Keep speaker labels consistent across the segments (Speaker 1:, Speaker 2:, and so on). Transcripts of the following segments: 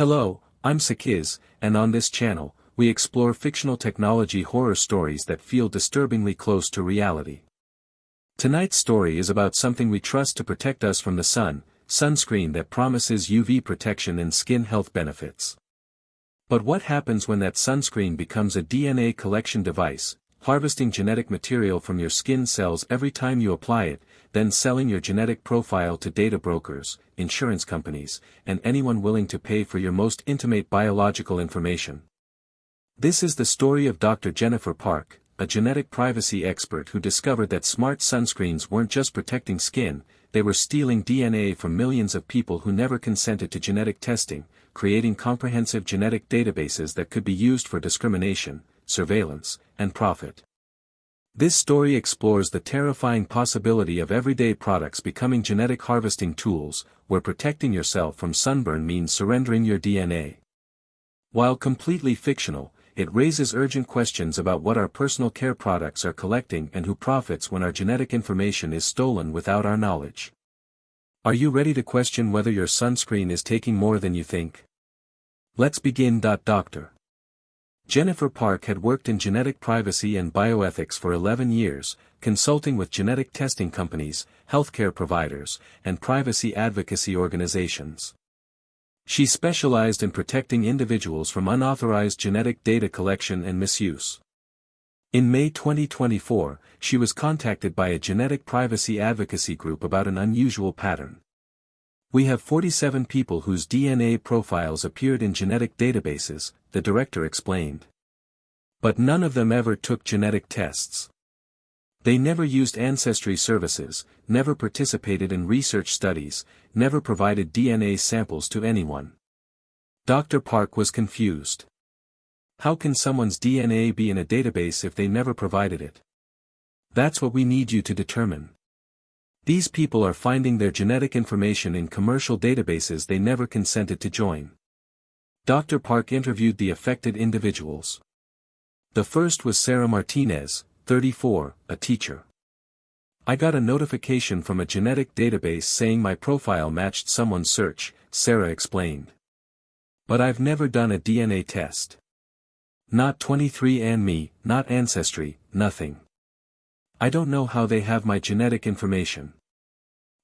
Speaker 1: Hello, I'm Sakiz, and on this channel, we explore fictional technology horror stories that feel disturbingly close to reality. Tonight's story is about something we trust to protect us from the sun, sunscreen that promises UV protection and skin health benefits. But what happens when that sunscreen becomes a DNA collection device, harvesting genetic material from your skin cells every time you apply it, then selling your genetic profile to data brokers, insurance companies, and anyone willing to pay for your most intimate biological information? This is the story of Dr. Jennifer Park, a genetic privacy expert who discovered that smart sunscreens weren't just protecting skin, they were stealing DNA from millions of people who never consented to genetic testing, creating comprehensive genetic databases that could be used for discrimination, surveillance, and profit. This story explores the terrifying possibility of everyday products becoming genetic harvesting tools, where protecting yourself from sunburn means surrendering your DNA. While completely fictional, it raises urgent questions about what our personal care products are collecting and who profits when our genetic information is stolen without our knowledge. Are you ready to question whether your sunscreen is taking more than you think? Let's begin. Dr. Jennifer Park had worked in genetic privacy and bioethics for 11 years, consulting with genetic testing companies, healthcare providers, and privacy advocacy organizations. She specialized in protecting individuals from unauthorized genetic data collection and misuse. In May 2024, she was contacted by a genetic privacy advocacy group about an unusual pattern. "We have 47 people whose DNA profiles appeared in genetic databases," the director explained. "But none of them ever took genetic tests. They never used ancestry services, never participated in research studies, never provided DNA samples to anyone." Dr. Park was confused. How can someone's DNA be in a database if they never provided it? That's what we need you to determine. These people are finding their genetic information in commercial databases they never consented to join. Dr. Park interviewed the affected individuals. The first was Sarah Martinez, 34, a teacher. "I got a notification from a genetic database saying my profile matched someone's search," Sarah explained. "But I've never done a DNA test. Not 23andMe, not Ancestry, nothing. I don't know how they have my genetic information."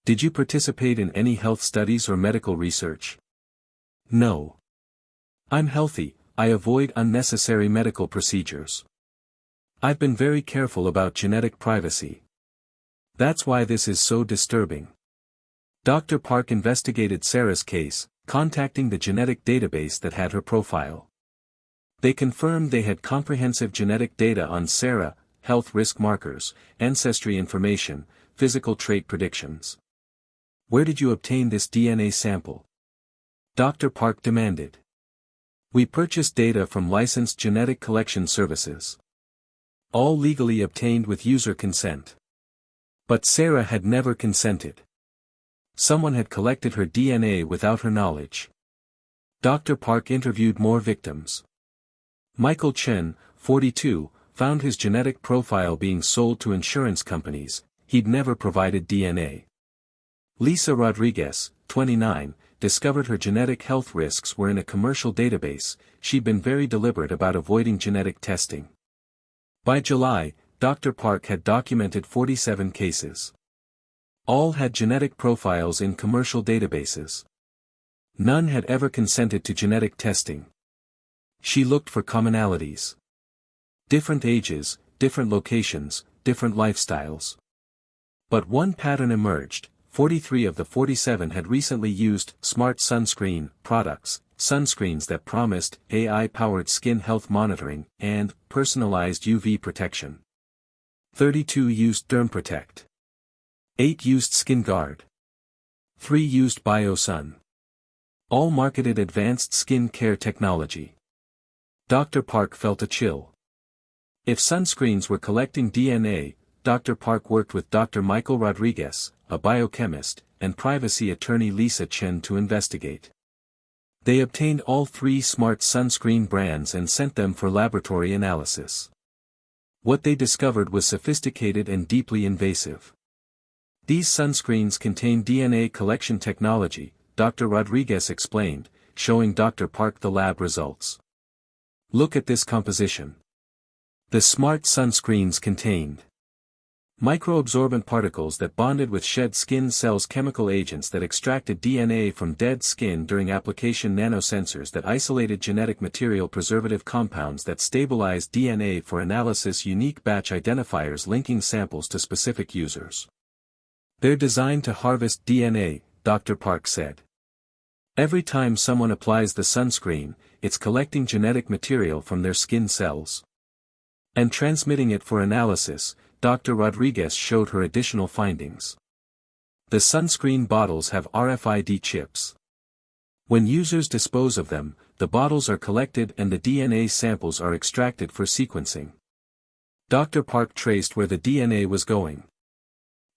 Speaker 1: "Did you participate in any health studies or medical research?" "No. I'm healthy, I avoid unnecessary medical procedures. I've been very careful about genetic privacy. That's why this is so disturbing." Dr. Park investigated Sarah's case, contacting the genetic database that had her profile. They confirmed they had comprehensive genetic data on Sarah, health risk markers, ancestry information, physical trait predictions. "Where did you obtain this DNA sample?" Dr. Park demanded. "We purchased data from licensed genetic collection services. All legally obtained with user consent." But Sarah had never consented. Someone had collected her DNA without her knowledge. Dr. Park interviewed more victims. Michael Chen, 42, found his genetic profile being sold to insurance companies. He'd never provided DNA. Lisa Rodriguez, 29, discovered her genetic health risks were in a commercial database. She'd been very deliberate about avoiding genetic testing. By July, Dr. Park had documented 47 cases. All had genetic profiles in commercial databases. None had ever consented to genetic testing. She looked for commonalities. Different ages, different locations, different lifestyles. But one pattern emerged: 43 of the 47 had recently used smart sunscreen products, sunscreens that promised AI-powered skin health monitoring and personalized UV protection. 32 used DermProtect. 8 used Skin Guard. 3 used BioSun. All marketed advanced skin care technology. Dr. Park felt a chill. If sunscreens were collecting DNA, Dr. Park worked with Dr. Michael Rodriguez, a biochemist, and privacy attorney Lisa Chen to investigate. They obtained all 3 smart sunscreen brands and sent them for laboratory analysis. What they discovered was sophisticated and deeply invasive. These sunscreens contain DNA collection technology, Dr. Rodriguez explained. showing Dr. Park the lab results. Look at this composition. The smart sunscreens contained microabsorbent particles that bonded with shed skin cells, chemical agents that extracted DNA from dead skin during application, nanosensors that isolated genetic material, preservative compounds that stabilized DNA for analysis, unique batch identifiers linking samples to specific users. They're designed to harvest DNA, Dr. Park said. Every time someone applies the sunscreen, it's collecting genetic material from their skin cells and transmitting it for analysis. Dr. Rodriguez showed her additional findings. The sunscreen bottles have RFID chips. When users dispose of them, the bottles are collected and the DNA samples are extracted for sequencing. Dr. Park traced where the DNA was going.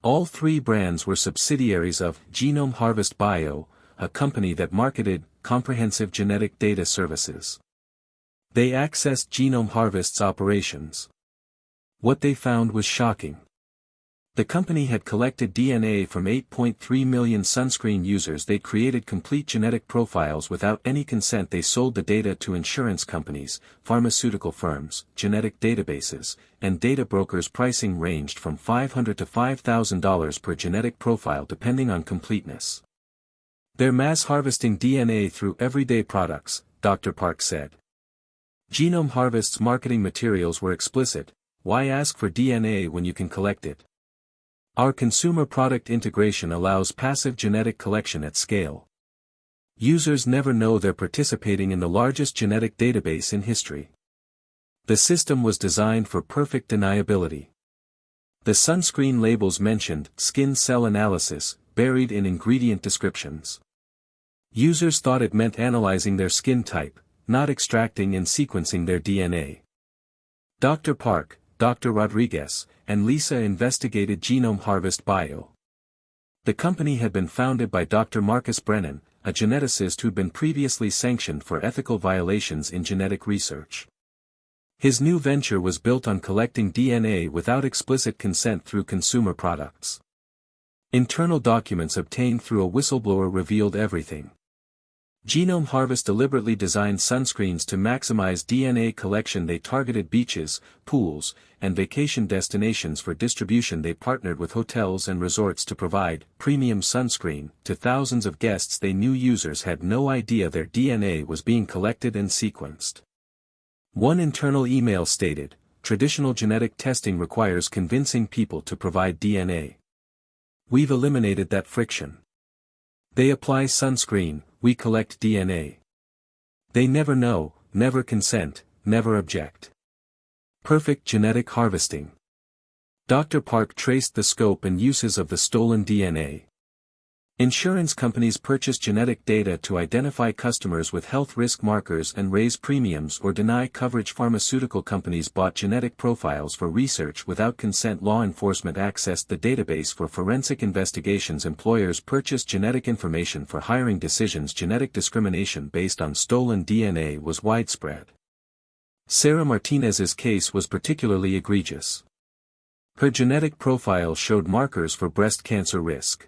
Speaker 1: All three brands were subsidiaries of Genome Harvest Bio, a company that marketed comprehensive genetic data services. They accessed Genome Harvest's operations. What they found was shocking. The company had collected DNA from 8.3 million sunscreen users. They created complete genetic profiles without any consent. They sold the data to insurance companies, pharmaceutical firms, genetic databases, and data brokers. Pricing ranged from $500 to $5,000 per genetic profile depending on completeness. They're mass harvesting DNA through everyday products, Dr. Park said. Genome Harvest's marketing materials were explicit. Why ask for DNA when you can collect it? Our consumer product integration allows passive genetic collection at scale. Users never know they're participating in the largest genetic database in history. The system was designed for perfect deniability. The sunscreen labels mentioned skin cell analysis, buried in ingredient descriptions. Users thought it meant analyzing their skin type, not extracting and sequencing their DNA. Dr. Park, Dr. Rodriguez, and Lisa investigated Genome Harvest Bio. The company had been founded by Dr. Marcus Brennan, a geneticist who'd been previously sanctioned for ethical violations in genetic research. His new venture was built on collecting DNA without explicit consent through consumer products. Internal documents obtained through a whistleblower revealed everything. Genome Harvest deliberately designed sunscreens to maximize DNA collection. They targeted beaches, pools, and vacation destinations for distribution. They partnered with hotels and resorts to provide premium sunscreen to thousands of guests. They knew users had no idea their DNA was being collected and sequenced. One internal email stated, "Traditional genetic testing requires convincing people to provide DNA. We've eliminated that friction. They apply sunscreen, we collect DNA. They never know, never consent, never object. Perfect genetic harvesting." Dr. Park traced the scope and uses of the stolen DNA. Insurance companies purchase genetic data to identify customers with health risk markers and raise premiums or deny coverage. Pharmaceutical companies bought genetic profiles for research without consent. Law enforcement accessed the database for forensic investigations. Employers purchased genetic information for hiring decisions. Genetic discrimination based on stolen DNA was widespread. Sarah Martinez's case was particularly egregious. Her genetic profile showed markers for breast cancer risk.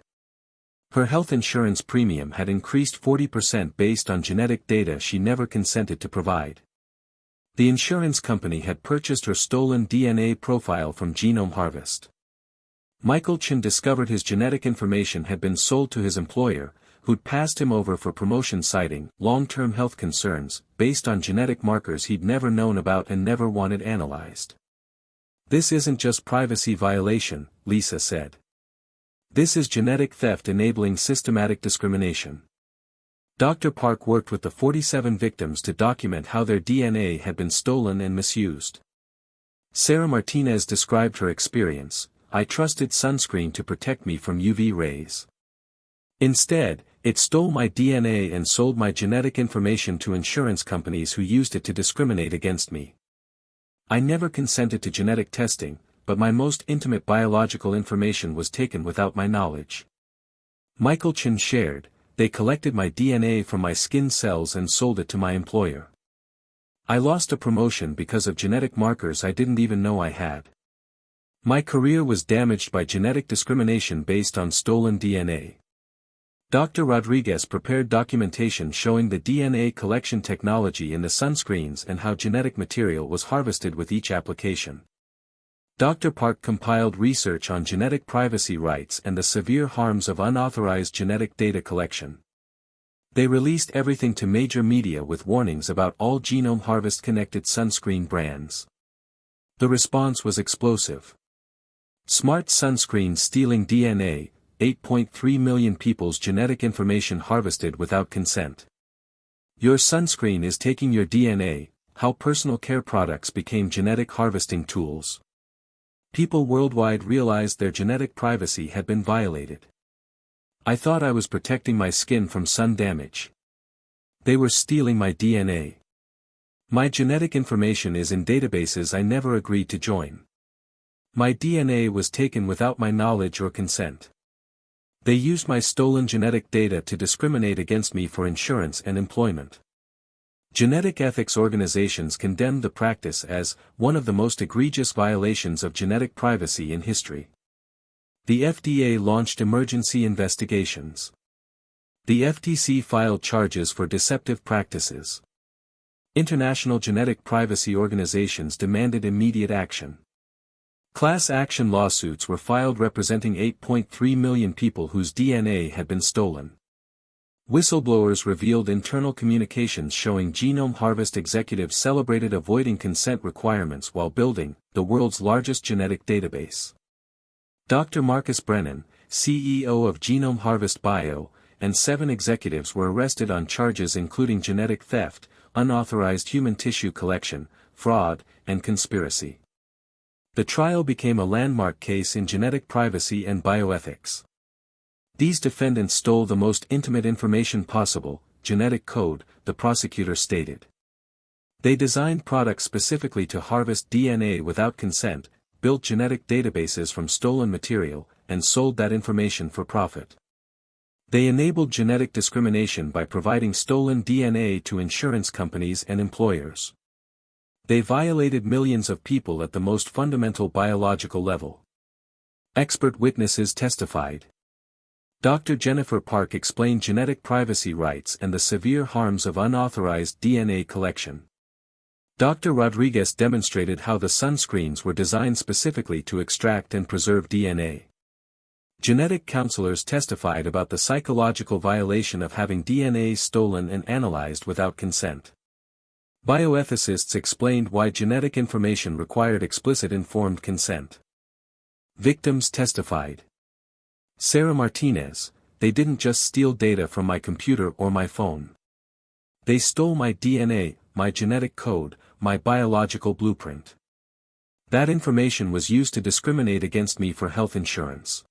Speaker 1: Her health insurance premium had increased 40% based on genetic data she never consented to provide. The insurance company had purchased her stolen DNA profile from Genome Harvest. Michael Chen discovered his genetic information had been sold to his employer, who'd passed him over for promotion, citing long-term health concerns, based on genetic markers he'd never known about and never wanted analyzed. "This isn't just privacy violation," Lisa said. "This is genetic theft enabling systematic discrimination." Dr. Park worked with the 47 victims to document how their DNA had been stolen and misused. Sarah Martinez described her experience, "I trusted sunscreen to protect me from UV rays. Instead, it stole my DNA and sold my genetic information to insurance companies who used it to discriminate against me. I never consented to genetic testing, but my most intimate biological information was taken without my knowledge." Michael Chen shared, "They collected my DNA from my skin cells and sold it to my employer. I lost a promotion because of genetic markers I didn't even know I had. My career was damaged by genetic discrimination based on stolen DNA." Dr. Rodriguez prepared documentation showing the DNA collection technology in the sunscreens and how genetic material was harvested with each application. Dr. Park compiled research on genetic privacy rights and the severe harms of unauthorized genetic data collection. They released everything to major media with warnings about all genome harvest-connected sunscreen brands. The response was explosive. Smart sunscreen stealing DNA, 8.3 million people's genetic information harvested without consent. Your sunscreen is taking your DNA, how personal care products became genetic harvesting tools. People worldwide realized their genetic privacy had been violated. I thought I was protecting my skin from sun damage. They were stealing my DNA. My genetic information is in databases I never agreed to join. My DNA was taken without my knowledge or consent. They used my stolen genetic data to discriminate against me for insurance and employment. Genetic ethics organizations condemned the practice as one of the most egregious violations of genetic privacy in history. The FDA launched emergency investigations. The FTC filed charges for deceptive practices. International genetic privacy organizations demanded immediate action. Class action lawsuits were filed representing 8.3 million people whose DNA had been stolen. Whistleblowers revealed internal communications showing genome harvest executives celebrated avoiding consent requirements while building the world's largest genetic database. Dr. Marcus Brennan, CEO of Genome Harvest Bio, and 7 executives were arrested on charges including genetic theft, unauthorized human tissue collection, fraud, and conspiracy. The trial became a landmark case in genetic privacy and bioethics. These defendants stole the most intimate information possible, genetic code, the prosecutor stated. They designed products specifically to harvest DNA without consent, built genetic databases from stolen material, and sold that information for profit. They enabled genetic discrimination by providing stolen DNA to insurance companies and employers. They violated millions of people at the most fundamental biological level. Expert witnesses testified. Dr. Jennifer Park explained genetic privacy rights and the severe harms of unauthorized DNA collection. Dr. Rodriguez demonstrated how the sunscreens were designed specifically to extract and preserve DNA. Genetic counselors testified about the psychological violation of having DNA stolen and analyzed without consent. Bioethicists explained why genetic information required explicit informed consent. Victims testified. Sarah Martinez, they didn't just steal data from my computer or my phone. They stole my DNA, my genetic code, my biological blueprint. That information was used to discriminate against me for health insurance.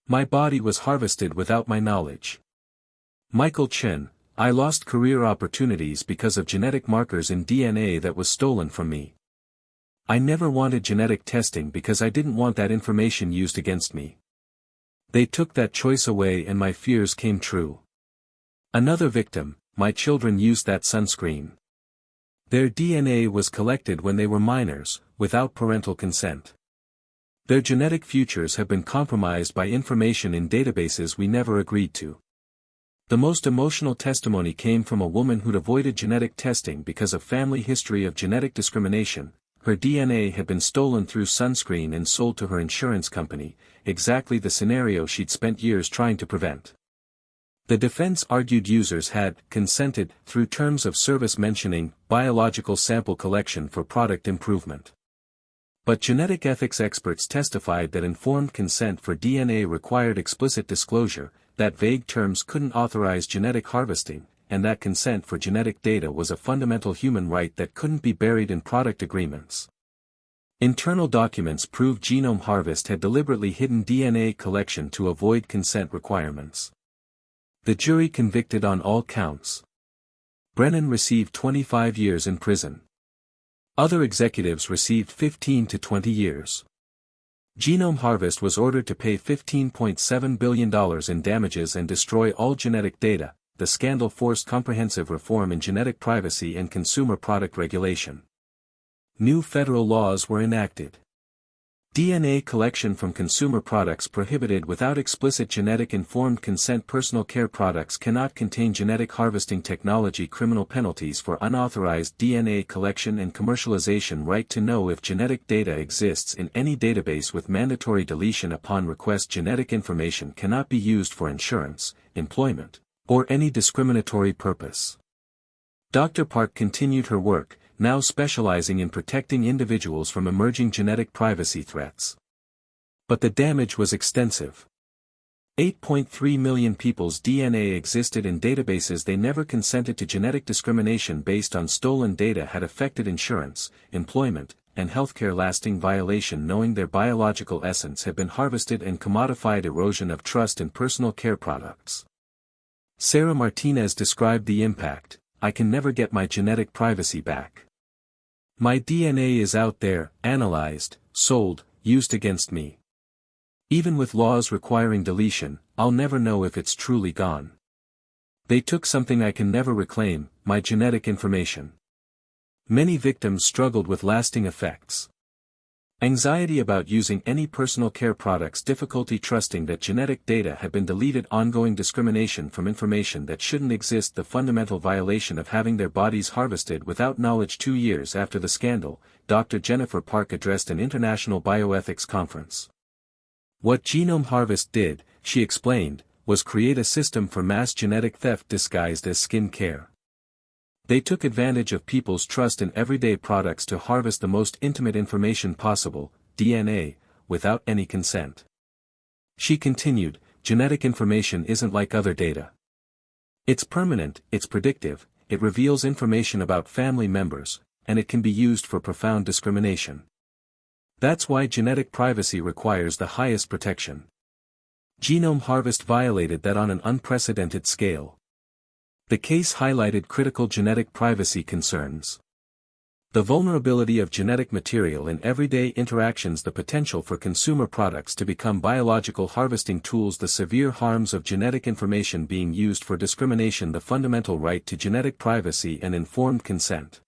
Speaker 1: My body was harvested without my knowledge. Michael Chen, I lost career opportunities because of genetic markers in DNA that was stolen from me. I never wanted genetic testing because I didn't want that information used against me. They took that choice away and my fears came true. Another victim, my children used that sunscreen. Their DNA was collected when they were minors, without parental consent. Their genetic futures have been compromised by information in databases we never agreed to. The most emotional testimony came from a woman who'd avoided genetic testing because of family history of genetic discrimination. Her DNA had been stolen through Sunscreen and sold to her insurance company, exactly the scenario she'd spent years trying to prevent. The defense argued users had consented through terms of service mentioning biological sample collection for product improvement. But genetic ethics experts testified that informed consent for DNA required explicit disclosure, that vague terms couldn't authorize genetic harvesting, and that consent for genetic data was a fundamental human right that couldn't be buried in product agreements. Internal documents proved Genome Harvest had deliberately hidden DNA collection to avoid consent requirements. The jury convicted on all counts. Brennan received 25 years in prison. Other executives received 15 to 20 years. Genome Harvest was ordered to pay $15.7 billion in damages and destroy all genetic data. The scandal forced comprehensive reform in genetic privacy and consumer product regulation. New federal laws were enacted. DNA collection from consumer products prohibited without explicit genetic informed consent. Personal care products cannot contain genetic harvesting technology. Criminal penalties for unauthorized DNA collection and commercialization. Right to know if genetic data exists in any database with mandatory deletion upon request. Genetic information cannot be used for insurance, employment, or any discriminatory purpose. Dr. Park continued her work, now specializing in protecting individuals from emerging genetic privacy threats. But the damage was extensive. 8.3 million people's DNA existed in databases they never consented to. Genetic discrimination based on stolen data had affected insurance, employment, and healthcare. Lasting violation knowing their biological essence had been harvested and commodified. Erosion of trust in personal care products. Sarah Martinez described the impact. I can never get my genetic privacy back. My DNA is out there, analyzed, sold, used against me. Even with laws requiring deletion, I'll never know if it's truly gone. They took something I can never reclaim, my genetic information. Many victims struggled with lasting effects. Anxiety about using any personal care products. Difficulty trusting that genetic data had been deleted. Ongoing discrimination from information that shouldn't exist. The fundamental violation of having their bodies harvested without knowledge. 2 years after the scandal, Dr. Jennifer Park addressed an international bioethics conference. What Genome Harvest did, she explained, was create a system for mass genetic theft disguised as skin care. They took advantage of people's trust in everyday products to harvest the most intimate information possible, DNA, without any consent. She continued, genetic information isn't like other data. It's permanent, it's predictive, it reveals information about family members, and it can be used for profound discrimination. That's why genetic privacy requires the highest protection. Genome Harvest violated that on an unprecedented scale. The case highlighted critical genetic privacy concerns. The vulnerability of genetic material in everyday interactions. The potential for consumer products to become biological harvesting tools. The severe harms of genetic information being used for discrimination. The fundamental right to genetic privacy and informed consent.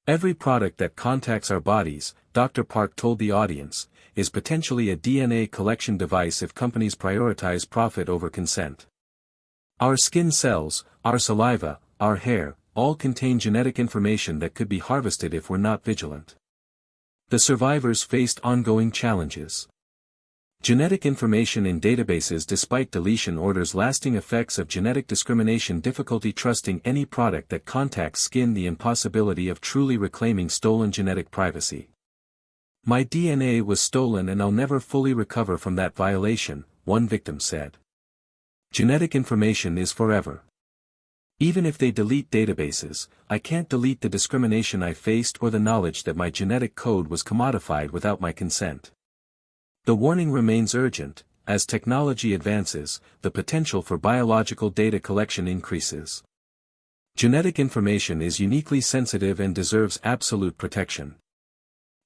Speaker 1: Every product that contacts our bodies, Dr. Park told the audience, is potentially a DNA collection device if companies prioritize profit over consent. Our skin cells, our saliva, our hair, all contain genetic information that could be harvested if we're not vigilant. The survivors faced ongoing challenges. Genetic information in databases despite deletion orders. Lasting effects of genetic discrimination. Difficulty trusting any product that contacts skin. The impossibility of truly reclaiming stolen genetic privacy. My DNA was stolen and I'll never fully recover from that violation, one victim said. Genetic information is forever. Even if they delete databases, I can't delete the discrimination I faced or the knowledge that my genetic code was commodified without my consent. The warning remains urgent. As technology advances, the potential for biological data collection increases. Genetic information is uniquely sensitive and deserves absolute protection.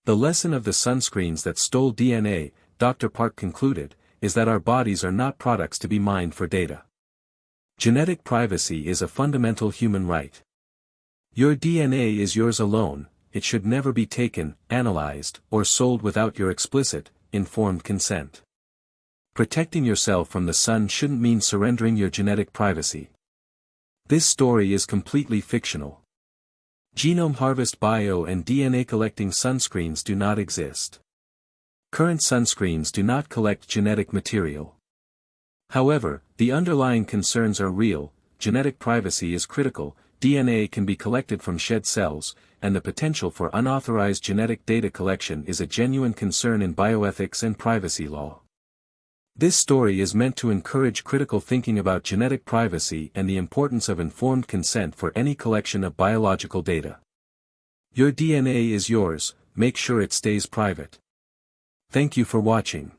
Speaker 1: The lesson of the sunscreens that stole DNA, Dr. Park concluded, is that our bodies are not products to be mined for data. Genetic privacy is a fundamental human right. Your DNA is yours alone, it should never be taken, analyzed, or sold without your explicit, informed consent. Protecting yourself from the sun shouldn't mean surrendering your genetic privacy. This story is completely fictional. Genome Harvest bio and DNA collecting sunscreens do not exist. Current sunscreens do not collect genetic material. However, the underlying concerns are real. Genetic privacy is critical, DNA can be collected from shed cells, and the potential for unauthorized genetic data collection is a genuine concern in bioethics and privacy law. This story is meant to encourage critical thinking about genetic privacy and the importance of informed consent for any collection of biological data. Your DNA is yours, make sure it stays private. Thank you for watching.